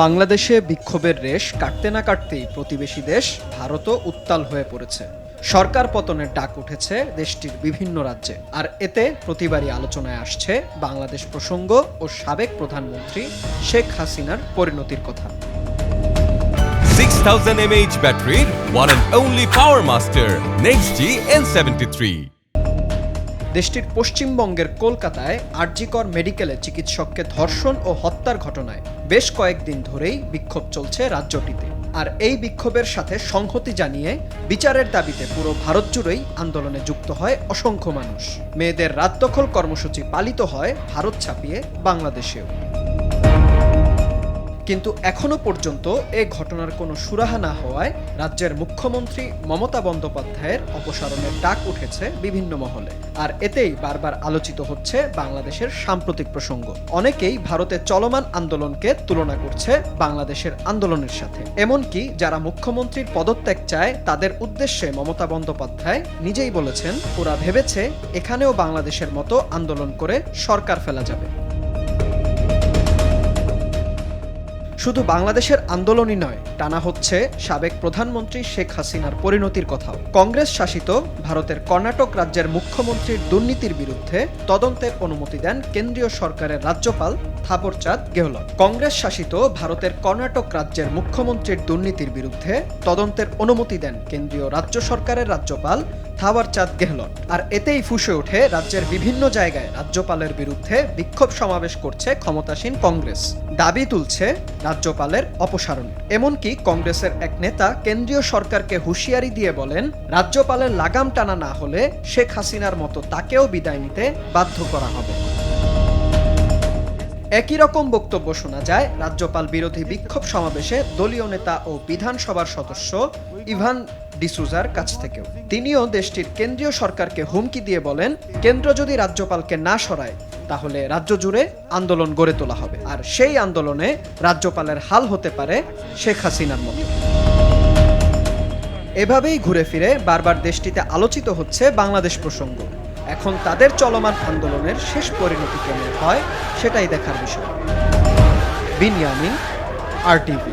বাংলাদেশে বিক্ষোভের রেশ কাটতে না কাটতেই প্রতিবেশী দেশ ভারতও উত্তাল হয়ে পড়েছে। সরকার পতনের ডাক উঠেছে দেশটির বিভিন্ন রাজ্যে, আর এতে প্রতিবারই আলোচনায় আসছে বাংলাদেশ প্রসঙ্গ ও সাবেক প্রধানমন্ত্রী শেখ হাসিনার পরিণতির কথা। 6000 mAh battery, one and only Power Master NextG N73. দেশটির পশ্চিমবঙ্গের কলকাতায় আরজিকর মেডিকেলে চিকিৎসককে ধর্ষণ ও হত্যার ঘটনায় বেশ কয়েকদিন ধরেই বিক্ষোভ চলছে রাজ্যটিতে। আর এই বিক্ষোভের সাথে সংহতি জানিয়ে বিচারের দাবিতে পুরো ভারত জুড়েই আন্দোলনে যুক্ত হয় অসংখ্য মানুষ। মেয়েদের রাত দখল কর্মসূচি পালিত হয় ভারত ছাপিয়ে বাংলাদেশেও। কিন্তু এখনো পর্যন্ত এ ঘটনার কোনো সুরাহা না হওয়ায় রাজ্যের মুখ্যমন্ত্রী মমতা বন্দ্যোপাধ্যায়ের অপসারণের ডাক উঠেছে বিভিন্ন মহলে। আর এতেই বারবার আলোচিত হচ্ছে বাংলাদেশের সাম্প্রতিক প্রসঙ্গ। অনেকেই ভারতে চলমান আন্দোলনকে তুলনা করছে বাংলাদেশের আন্দোলনের সাথে। এমনকি যারা মুখ্যমন্ত্রীর পদত্যাগ চায় তাদের উদ্দেশ্যে মমতা বন্দ্যোপাধ্যায় নিজেই বলেছেন, ওরা ভেবেছে এখানেও বাংলাদেশের মতো আন্দোলন করে সরকার ফেলা যাবে। শুধু বাংলাদেশের আন্দোলনই নয়, টানা হচ্ছে সাবেক প্রধানমন্ত্রী শেখ হাসিনার পরিণতির কথাও। কংগ্রেস শাসিত ভারতের কর্ণাটক রাজ্যের মুখ্যমন্ত্রীর দুর্নীতির বিরুদ্ধে তদন্তের অনুমতি দেন কেন্দ্রীয় সরকারের রাজ্যপাল থাবরচাঁদ গেহলট। কংগ্রেস শাসিত ভারতের কর্ণাটক রাজ্যের মুখ্যমন্ত্রীর দুর্নীতির বিরুদ্ধে তদন্তের অনুমতি দেন কেন্দ্রীয় রাজ্য সরকারের রাজ্যপাল থাবরচাঁদ গেহলট। আর এতেই ফুঁসে ওঠে রাজ্যের বিভিন্ন জায়গায় রাজ্যপালের বিরুদ্ধে বিক্ষোভ সমাবেশ করছে ক্ষমতাসীন কংগ্রেস। দাবি তুলছে রাজ্যপালের অপসারণ। এমনকি কংগ্রেসের এক নেতা কেন্দ্রীয় সরকারকে হুঁশিয়ারি দিয়ে বলেন, রাজ্যপালের লাগাম টানা না হলে শেখ হাসিনার মতো তাকেও বিদায় নিতে বাধ্য করা হবে। একই রকম বক্তব্য শোনা যায় রাজ্যপাল বিরোধী বিক্ষোভ সমাবেশে দলীয় নেতা ও বিধানসভার সদস্য ইভান ডিসুজার কাছ থেকেও। তিনিও দেশটির কেন্দ্রীয় সরকারকে হুমকি দিয়ে বলেন, কেন্দ্র যদি রাজ্যপালকে না সরায় তাহলে রাজ্য জুড়ে আন্দোলন গড়ে তোলা হবে, আর সেই আন্দোলনে রাজ্যপালের হাল হতে পারে শেখ হাসিনার মতো। এভাবেই ঘুরে ফিরে বারবার দেশটিতে আলোচিত হচ্ছে বাংলাদেশ প্রসঙ্গ। এখন তাদের চলমান আন্দোলনের শেষ পরিণতি কেমন হয় সেটাই দেখার বিষয়। বিনিয়ামিন, RTV।